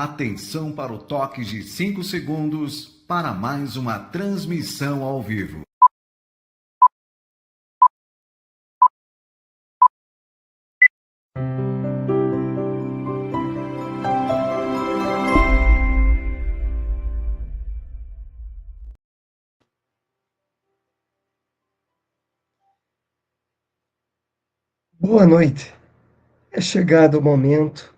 Atenção para o toque de 5 segundos para mais uma transmissão ao vivo. Boa noite. É chegado o momento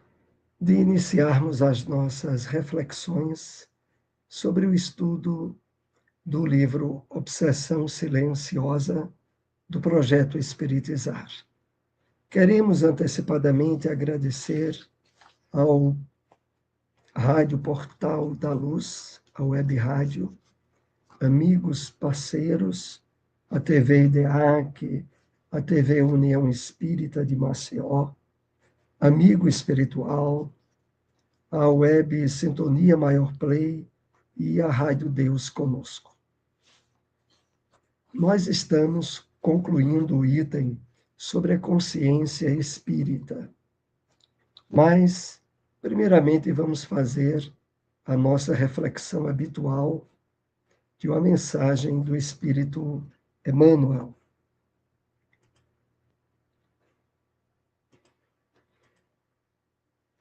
de iniciarmos as nossas reflexões sobre o estudo do livro Obsessão Silenciosa do Projeto Espiritizar. Queremos antecipadamente agradecer ao Rádio Portal da Luz, a Web Rádio, amigos, parceiros, a TV IDEAC, a TV União Espírita de Maceió, Amigo Espiritual, a Web Sintonia Maior Play e a Rádio Deus Conosco. Nós estamos concluindo o item sobre a consciência espírita, mas, primeiramente, vamos fazer a nossa reflexão habitual de uma mensagem do Espírito Emmanuel.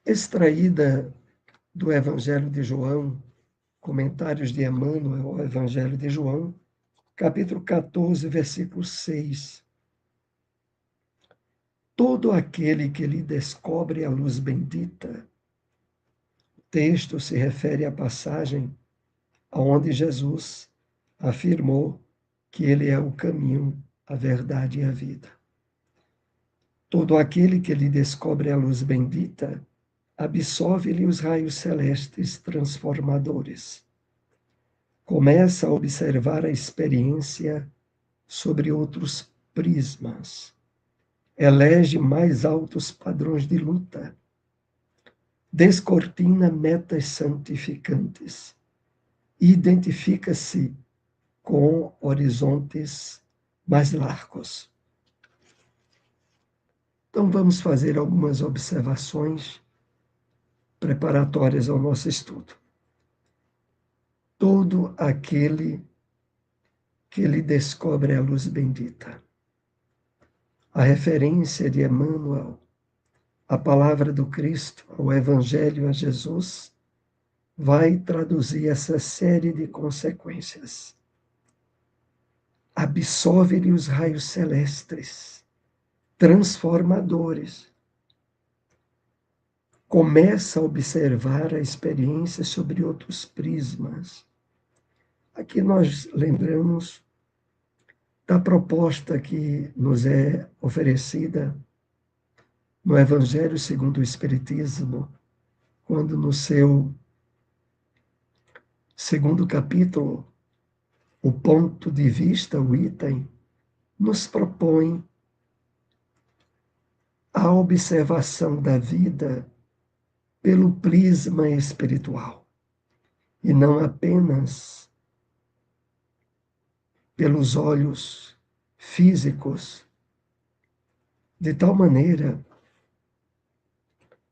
Extraída do Evangelho de João, comentários de Emmanuel ao Evangelho de João, capítulo 14, versículo 6. Todo aquele que lhe descobre a luz bendita. O texto se refere à passagem onde Jesus afirmou que ele é o caminho, a verdade e a vida. Todo aquele que lhe descobre a luz bendita, absorve-lhe os raios celestes transformadores. Começa a observar a experiência sobre outros prismas. Elege mais altos padrões de luta. Descortina metas santificantes. Identifica-se com horizontes mais largos. Então, vamos fazer algumas observações preparatórias ao nosso estudo. Todo aquele que lhe descobre a luz bendita. A referência de Emmanuel, a palavra do Cristo, o Evangelho a Jesus, vai traduzir essa série de consequências. Absorve-lhe os raios celestes, transformadores. Começa a observar a experiência sobre outros prismas. Aqui nós lembramos da proposta que nos é oferecida no Evangelho segundo o Espiritismo, quando no seu segundo capítulo, o ponto de vista, o item, nos propõe a observação da vida pelo prisma espiritual, e não apenas pelos olhos físicos, de tal maneira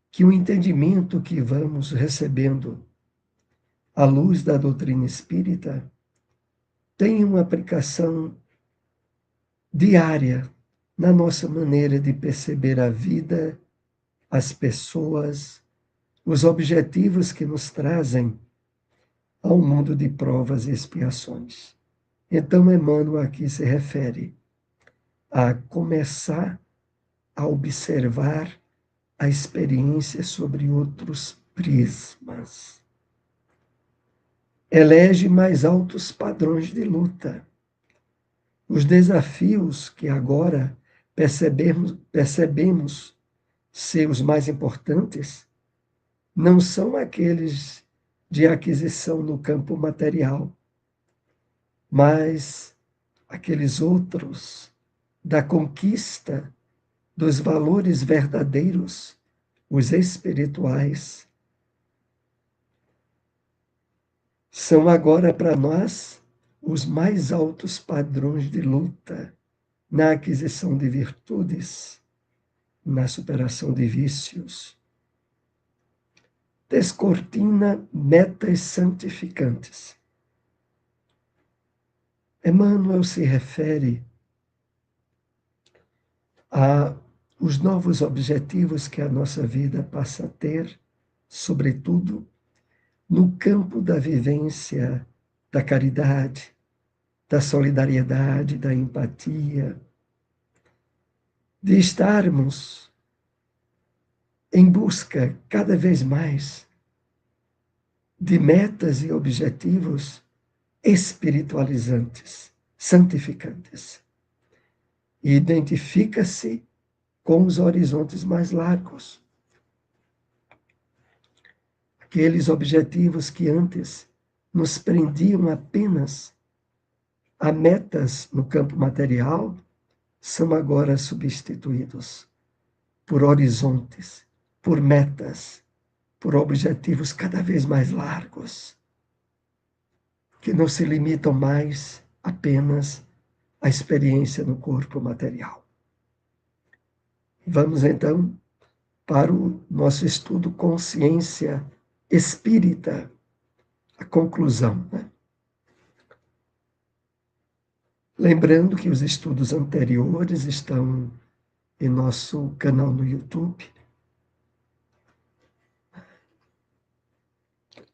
que o entendimento que vamos recebendo à luz da doutrina espírita tem uma aplicação diária na nossa maneira de perceber a vida, as pessoas, os objetivos que nos trazem ao mundo de provas e expiações. Então, Emmanuel aqui se refere a começar a observar a experiência sobre outros prismas. Elege mais altos padrões de luta. Os desafios que agora percebemos ser os mais importantes não são aqueles de aquisição no campo material, mas aqueles outros da conquista dos valores verdadeiros, os espirituais, são agora para nós os mais altos padrões de luta na aquisição de virtudes, na superação de vícios. descortina metas santificantes. Emmanuel se refere a os novos objetivos que a nossa vida passa a ter, sobretudo no campo da vivência da caridade, da solidariedade, da empatia, de estarmos em busca cada vez mais de metas e objetivos espiritualizantes, santificantes. E identifica-se com os horizontes mais largos. Aqueles objetivos que antes nos prendiam apenas a metas no campo material são agora substituídos por horizontes, por metas, por objetivos cada vez mais largos, que não se limitam mais apenas à experiência no corpo material. Vamos então para o nosso estudo Consciência Espírita, a conclusão, né? Lembrando que os estudos anteriores estão em nosso canal no YouTube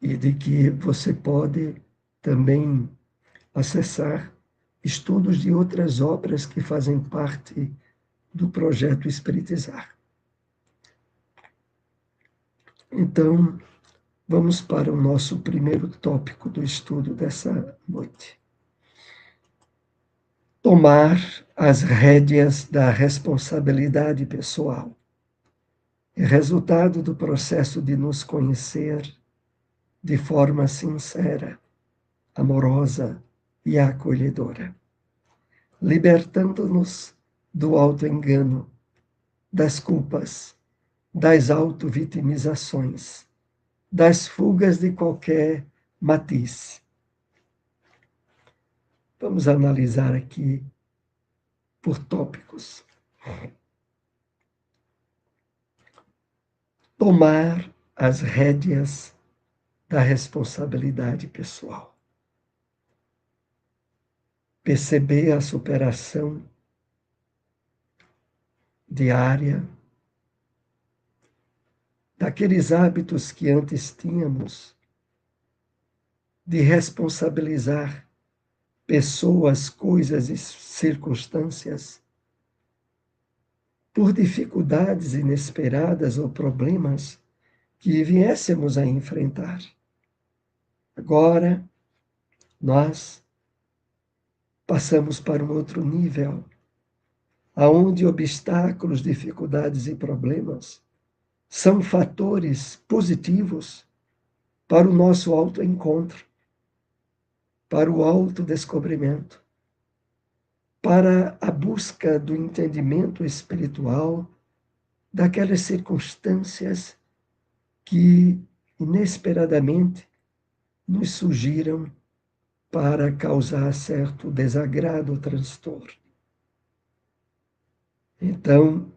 e de que você pode também acessar estudos de outras obras que fazem parte do projeto Espiritizar. Então, vamos para o nosso primeiro tópico do estudo dessa noite. Tomar as rédeas da responsabilidade pessoal é resultado do processo de nos conhecer de forma sincera, amorosa e acolhedora, libertando-nos do auto-engano, das culpas, das auto-vitimizações, das fugas de qualquer matiz. Vamos analisar aqui por tópicos. Tomar as rédeas da responsabilidade pessoal. Perceber a superação diária daqueles hábitos que antes tínhamos de responsabilizar pessoas, coisas e circunstâncias por dificuldades inesperadas ou problemas que viéssemos a enfrentar. Agora, nós passamos para um outro nível, aonde obstáculos, dificuldades e problemas são fatores positivos para o nosso autoencontro, para o autodescobrimento, para a busca do entendimento espiritual daquelas circunstâncias que inesperadamente nos surgiram para causar certo desagrado ou transtorno. Então,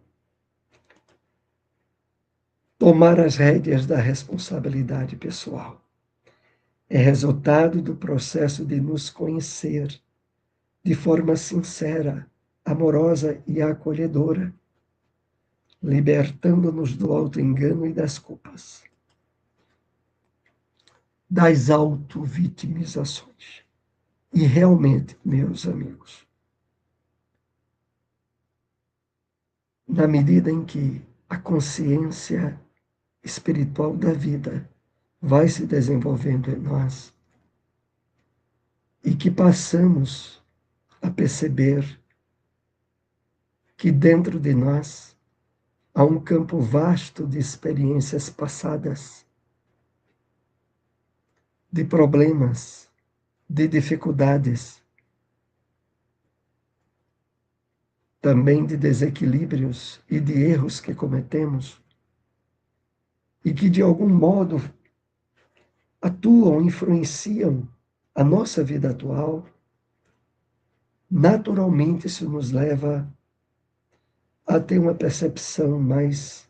tomar as rédeas da responsabilidade pessoal é resultado do processo de nos conhecer de forma sincera, amorosa e acolhedora, libertando-nos do auto-engano e das culpas, das auto-vitimizações. E realmente, meus amigos, na medida em que a consciência espiritual da vida vai se desenvolvendo em nós e que passamos a perceber que dentro de nós há um campo vasto de experiências passadas, de problemas, de dificuldades, também de desequilíbrios e de erros que cometemos e que de algum modo atuam, influenciam a nossa vida atual. Naturalmente isso nos leva a ter uma percepção mais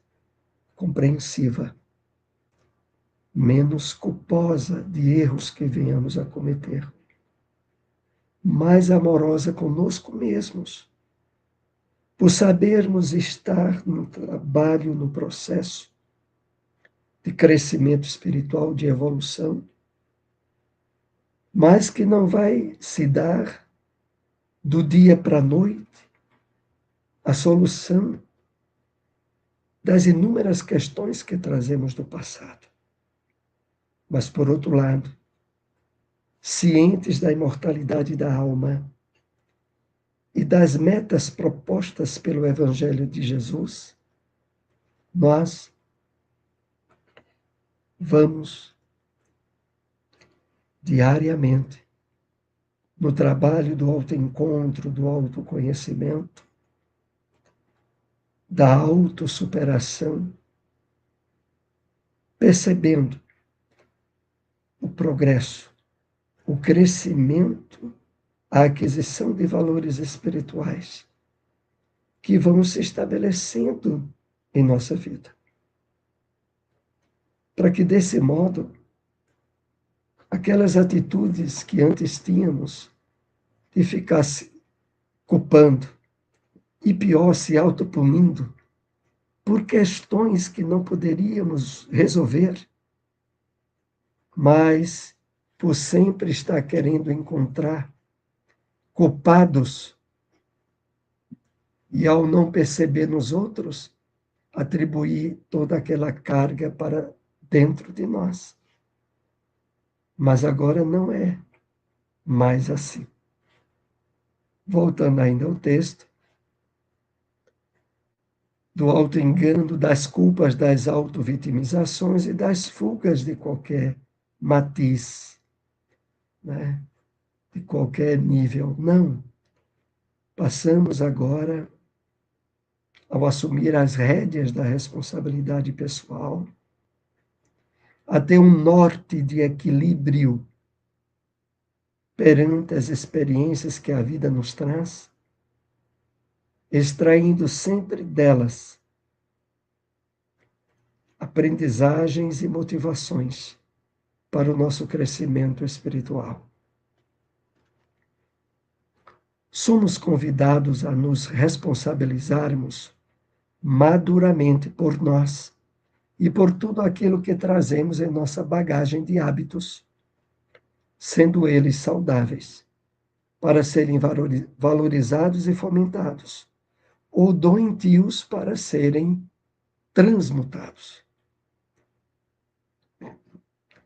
compreensiva menos culposa de erros que venhamos a cometer, mais amorosa conosco mesmos, por sabermos estar no trabalho, no processo de crescimento espiritual, de evolução, mas que não vai se dar do dia para a noite a solução das inúmeras questões que trazemos do passado. Mas, por outro lado, cientes da imortalidade da alma e das metas propostas pelo Evangelho de Jesus, nós vamos diariamente no trabalho do autoencontro, do autoconhecimento, da autossuperação, percebendo o progresso, o crescimento, a aquisição de valores espirituais que vão se estabelecendo em nossa vida. Para que, desse modo, aquelas atitudes que antes tínhamos de ficar se culpando e, pior, se autopunindo por questões que não poderíamos resolver, mas por sempre estar querendo encontrar culpados e, ao não perceber nos outros, atribuir toda aquela carga para dentro de nós. Mas agora não é mais assim. Voltando ainda ao texto, do auto-engano, das culpas, das auto-vitimizações e das fugas de qualquer matiz, né? De qualquer nível. Não. Passamos agora, ao assumir as rédeas da responsabilidade pessoal, a ter um norte de equilíbrio perante as experiências que a vida nos traz, extraindo sempre delas aprendizagens e motivações para o nosso crescimento espiritual. Somos convidados a nos responsabilizarmos maduramente por nós e por tudo aquilo que trazemos em nossa bagagem de hábitos, sendo eles saudáveis, para serem valorizados e fomentados, ou doentios para serem transmutados.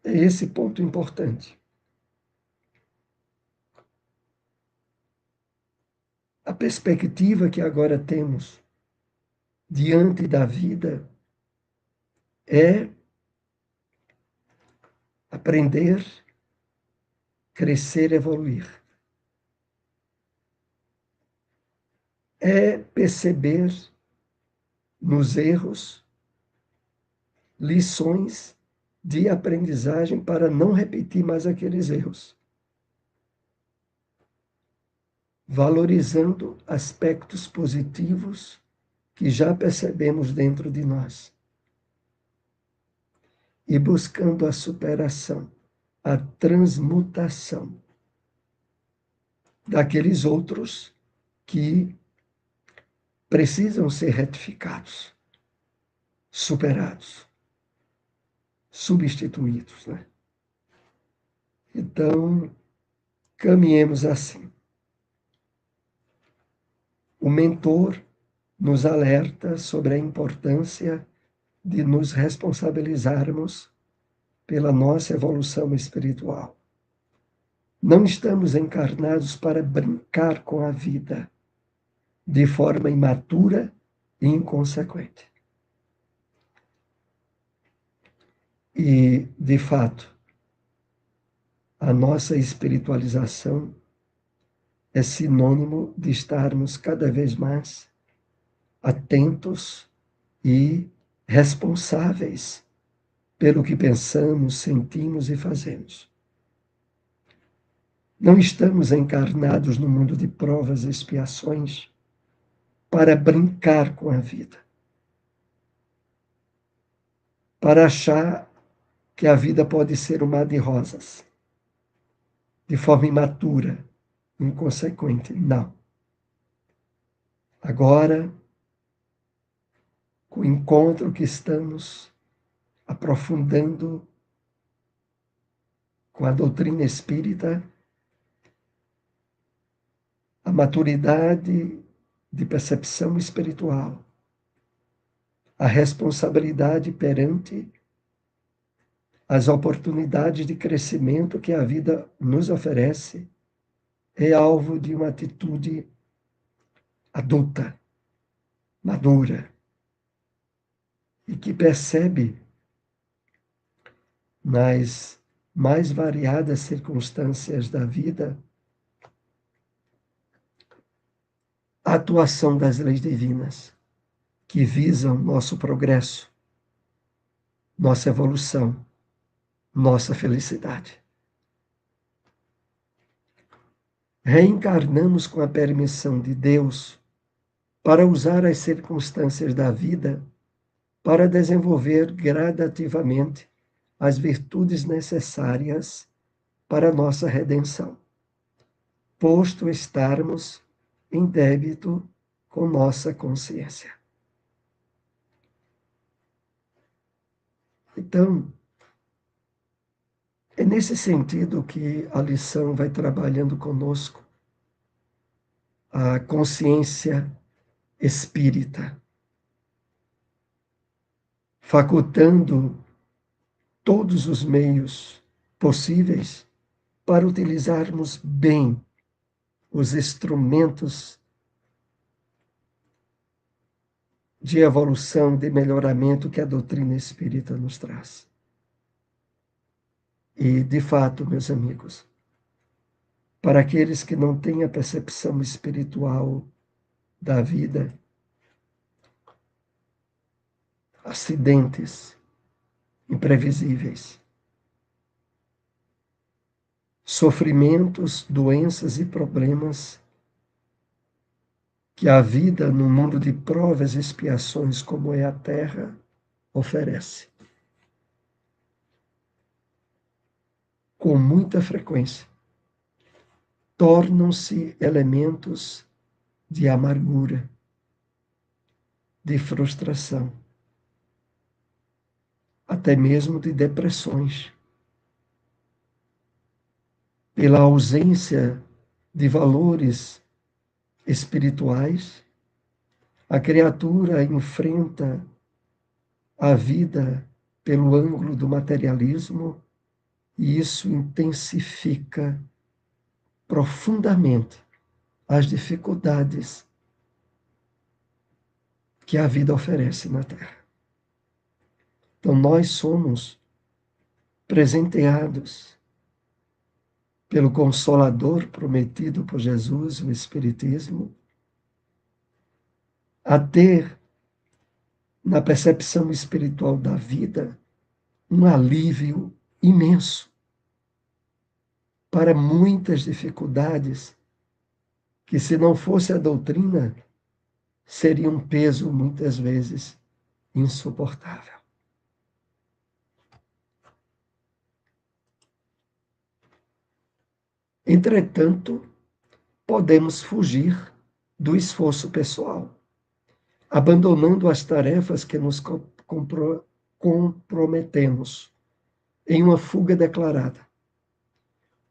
É esse ponto importante. A perspectiva que agora temos diante da vida é aprender, crescer, evoluir. É perceber nos erros lições de aprendizagem para não repetir mais aqueles erros, valorizando aspectos positivos que já percebemos dentro de nós e buscando a superação, a transmutação daqueles outros que precisam ser retificados, superados, substituídos, né? Então, caminhemos assim. O mentor nos alerta sobre a importância de nos responsabilizarmos pela nossa evolução espiritual. Não estamos encarnados para brincar com a vida de forma imatura e inconsequente. E, de fato, a nossa espiritualização é sinônimo de estarmos cada vez mais atentos e responsáveis pelo que pensamos, sentimos e fazemos. Não estamos encarnados no mundo de provas e expiações para brincar com a vida, para achar que a vida pode ser um mar de rosas, de forma imatura, inconsequente. Não. Agora, com o encontro que estamos aprofundando com a doutrina espírita, a maturidade de percepção espiritual, a responsabilidade perante as oportunidades de crescimento que a vida nos oferece, é alvo de uma atitude adulta, madura, e que percebe nas mais variadas circunstâncias da vida a atuação das leis divinas que visam nosso progresso, nossa evolução, nossa felicidade. Reencarnamos com a permissão de Deus para usar as circunstâncias da vida para desenvolver gradativamente as virtudes necessárias para a nossa redenção, posto estarmos em débito com nossa consciência. Então, é nesse sentido que a lição vai trabalhando conosco a consciência espírita, facultando todos os meios possíveis para utilizarmos bem os instrumentos de evolução, de melhoramento que a doutrina espírita nos traz. E, de fato, meus amigos, para aqueles que não têm a percepção espiritual da vida, acidentes imprevisíveis, sofrimentos, doenças e problemas que a vida, num mundo de provas e expiações como é a Terra, oferece. Com muita frequência, tornam-se elementos de amargura, de frustração, até mesmo de depressões, pela ausência de valores espirituais. A criatura enfrenta a vida pelo ângulo do materialismo e isso intensifica profundamente as dificuldades que a vida oferece na Terra. Então, nós somos presenteados pelo Consolador prometido por Jesus, o Espiritismo, a ter, na percepção espiritual da vida, um alívio imenso para muitas dificuldades que, se não fosse a doutrina, seria um peso, muitas vezes, insuportável. Entretanto, podemos fugir do esforço pessoal, abandonando as tarefas que nos comprometemos em uma fuga declarada,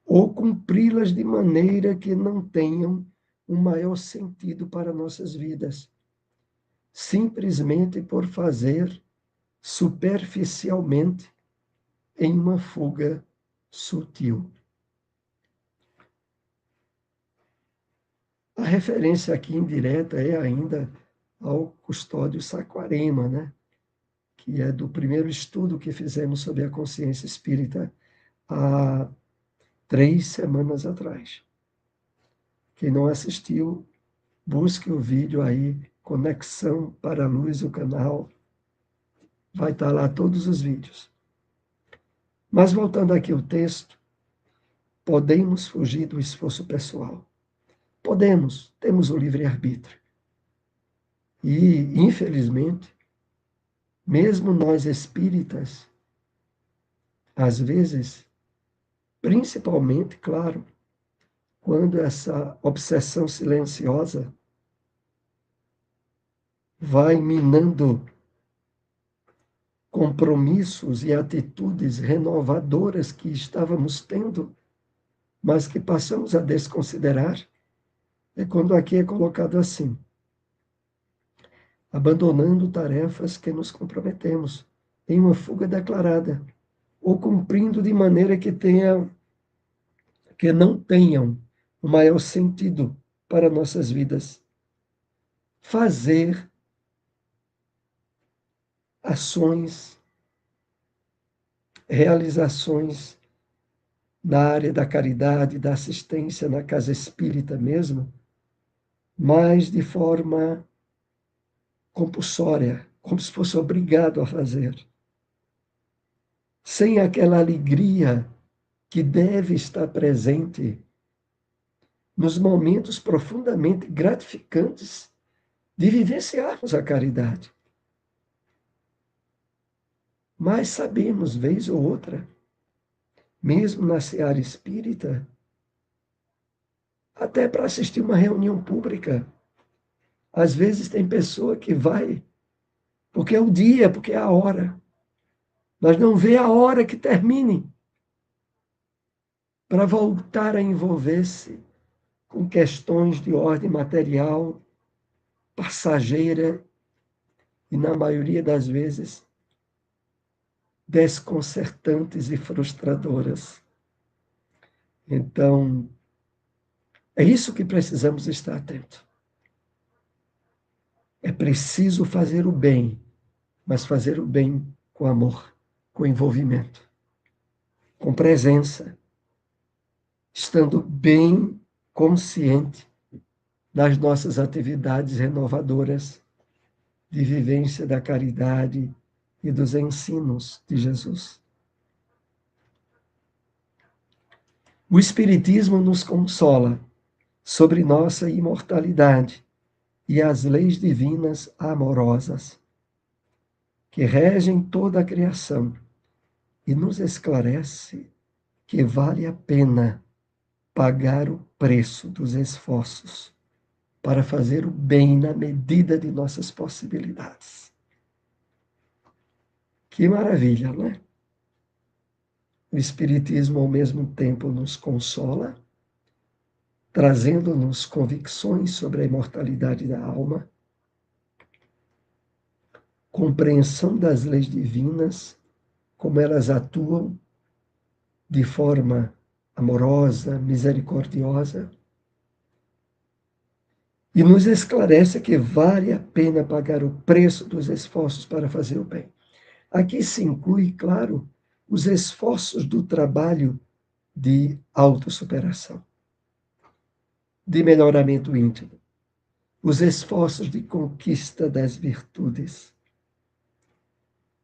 ou cumpri-las de maneira que não tenham um maior sentido para nossas vidas, simplesmente por fazer superficialmente em uma fuga sutil. A referência aqui indireta é ainda ao Custódio Saquarema, né? Que é do primeiro estudo que fizemos sobre a consciência espírita há 3 semanas atrás. Quem não assistiu, busque o vídeo aí, Conexão para a Luz, o canal. Vai estar lá todos os vídeos. Mas voltando aqui ao texto, podemos fugir do esforço pessoal. Podemos, temos o livre-arbítrio. E, infelizmente, mesmo nós espíritas, às vezes, principalmente, claro, quando essa obsessão silenciosa vai minando compromissos e atitudes renovadoras que estávamos tendo, mas que passamos a desconsiderar, é quando aqui é colocado assim: abandonando tarefas que nos comprometemos em uma fuga declarada, ou cumprindo de maneira que não tenham o maior sentido para nossas vidas. Fazer ações, realizações na área da caridade, da assistência na casa espírita mesmo, mas de forma compulsória, como se fosse obrigado a fazer, sem aquela alegria que deve estar presente nos momentos profundamente gratificantes de vivenciarmos a caridade. Mas sabemos, vez ou outra, mesmo na seara espírita, até para assistir uma reunião pública, às vezes tem pessoa que vai porque é o dia, porque é a hora, mas não vê a hora que termine para voltar a envolver-se com questões de ordem material, passageira e, na maioria das vezes, desconcertantes e frustradoras. Então, é isso que precisamos estar atentos. É preciso fazer o bem, mas fazer o bem com amor, com envolvimento, com presença, estando bem consciente das nossas atividades renovadoras de vivência da caridade e dos ensinos de Jesus. O Espiritismo nos consola sobre nossa imortalidade e as leis divinas amorosas que regem toda a criação e nos esclarece que vale a pena pagar o preço dos esforços para fazer o bem na medida de nossas possibilidades. Que maravilha, não é? O Espiritismo, ao mesmo tempo, nos consola, trazendo-nos convicções sobre a imortalidade da alma, compreensão das leis divinas, como elas atuam de forma amorosa, misericordiosa, e nos esclarece que vale a pena pagar o preço dos esforços para fazer o bem. Aqui se inclui, claro, os esforços do trabalho de autossuperação, de melhoramento íntimo, os esforços de conquista das virtudes,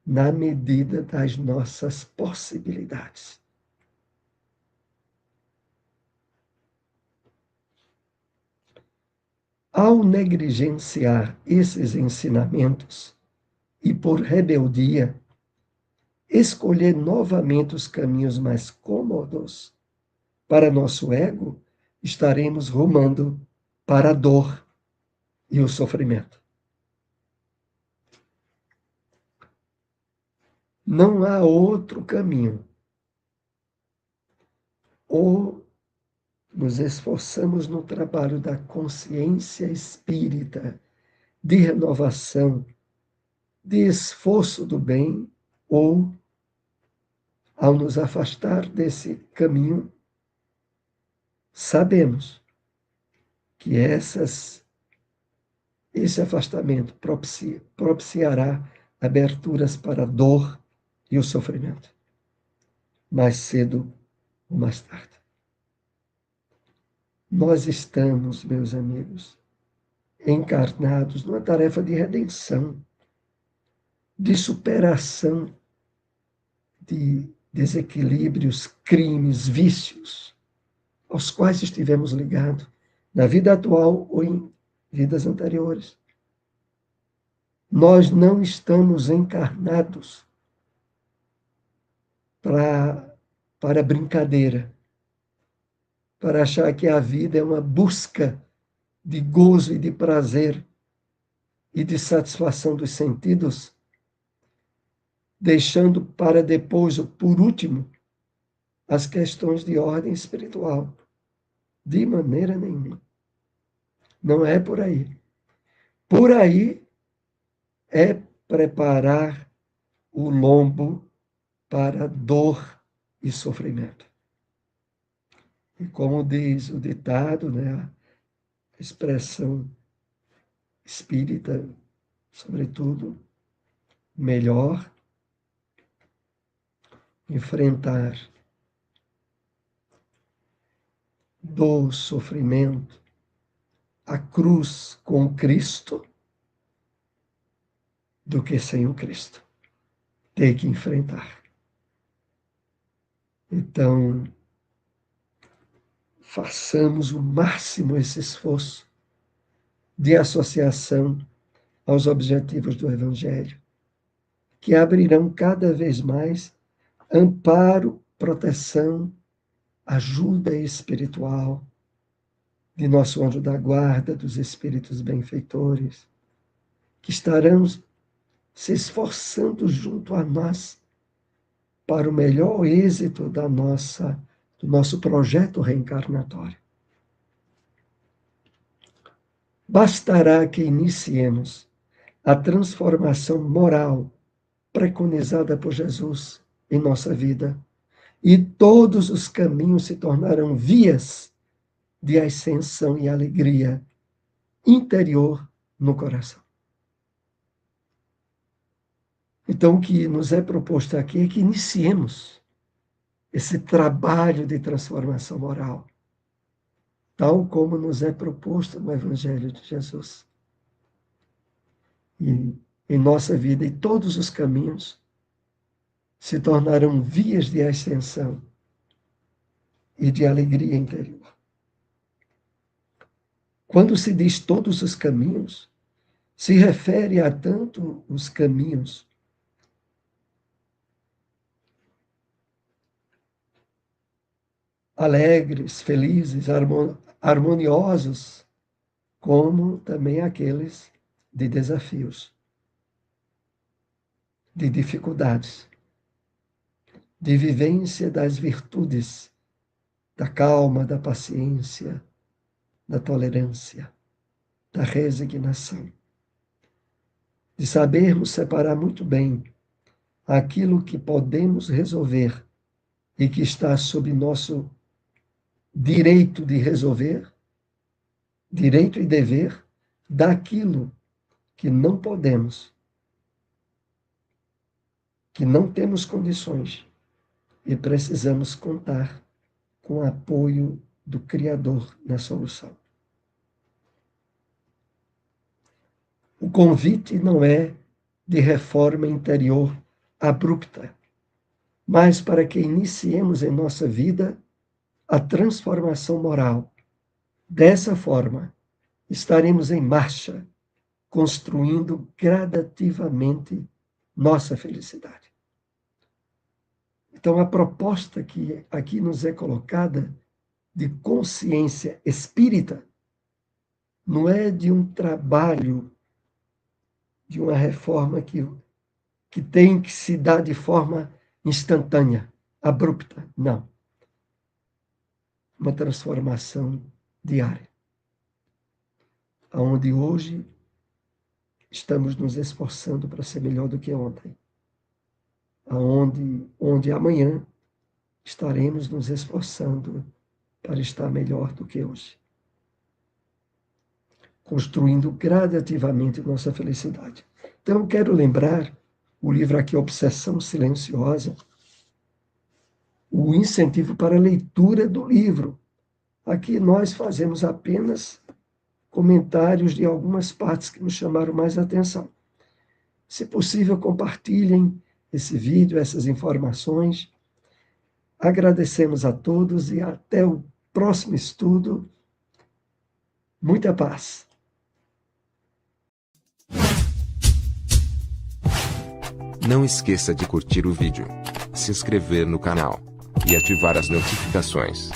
na medida das nossas possibilidades. Ao negligenciar esses ensinamentos e, por rebeldia, escolher novamente os caminhos mais cômodos para nosso ego, estaremos rumando para a dor e o sofrimento. Não há outro caminho. Ou nos esforçamos no trabalho da consciência espírita, de renovação, de esforço do bem, ou, ao nos afastar desse caminho, sabemos que esse afastamento propiciará aberturas para a dor e o sofrimento, mais cedo ou mais tarde. Nós estamos, meus amigos, encarnados numa tarefa de redenção, de superação de desequilíbrios, crimes, vícios, aos quais estivemos ligados na vida atual ou em vidas anteriores. Nós não estamos encarnados para brincadeira, para achar que a vida é uma busca de gozo e de prazer e de satisfação dos sentidos, deixando para depois, ou por último, as questões de ordem espiritual. De maneira nenhuma. Não é por aí. Por aí é preparar o lombo para dor e sofrimento. E como diz o ditado, né, a expressão espírita, sobretudo, melhor enfrentar dor, sofrimento, a cruz com Cristo, do que sem o Cristo. Ter que enfrentar. Então, façamos o máximo esse esforço de associação aos objetivos do Evangelho, que abrirão cada vez mais amparo, proteção, ajuda espiritual de nosso anjo da guarda, dos espíritos benfeitores, que estarão se esforçando junto a nós para o melhor êxito do nosso projeto reencarnatório. Bastará que iniciemos a transformação moral preconizada por Jesus em nossa vida, e todos os caminhos se tornarão vias de ascensão e alegria interior no coração. Então, o que nos é proposto aqui é que iniciemos esse trabalho de transformação moral, tal como nos é proposto no Evangelho de Jesus. E em nossa vida, e todos os caminhos se tornarão vias de ascensão e de alegria interior. Quando se diz todos os caminhos, se refere a tanto os caminhos alegres, felizes, harmoniosos, como também aqueles de desafios, de dificuldades, de vivência das virtudes, da calma, da paciência, da tolerância, da resignação, de sabermos separar muito bem aquilo que podemos resolver e que está sob nosso direito de resolver, direito e dever, daquilo que não podemos, que não temos condições e precisamos contar com o apoio do Criador na solução. O convite não é de reforma interior abrupta, mas para que iniciemos em nossa vida a transformação moral. Dessa forma, estaremos em marcha, construindo gradativamente nossa felicidade. Então, a proposta que aqui nos é colocada de consciência espírita não é de um trabalho, de uma reforma que tem que se dar de forma instantânea, abrupta. Não. Uma transformação diária, onde hoje estamos nos esforçando para ser melhor do que ontem, onde amanhã estaremos nos esforçando para estar melhor do que hoje, construindo gradativamente nossa felicidade. Então, eu quero lembrar o livro aqui, Obsessão Silenciosa, o incentivo para a leitura do livro. Aqui nós fazemos apenas comentários de algumas partes que nos chamaram mais atenção. Se possível, compartilhem esse vídeo, essas informações. Agradecemos a todos e até o próximo estudo. Muita paz. Não esqueça de curtir o vídeo. se inscrever no canal e ativar as notificações.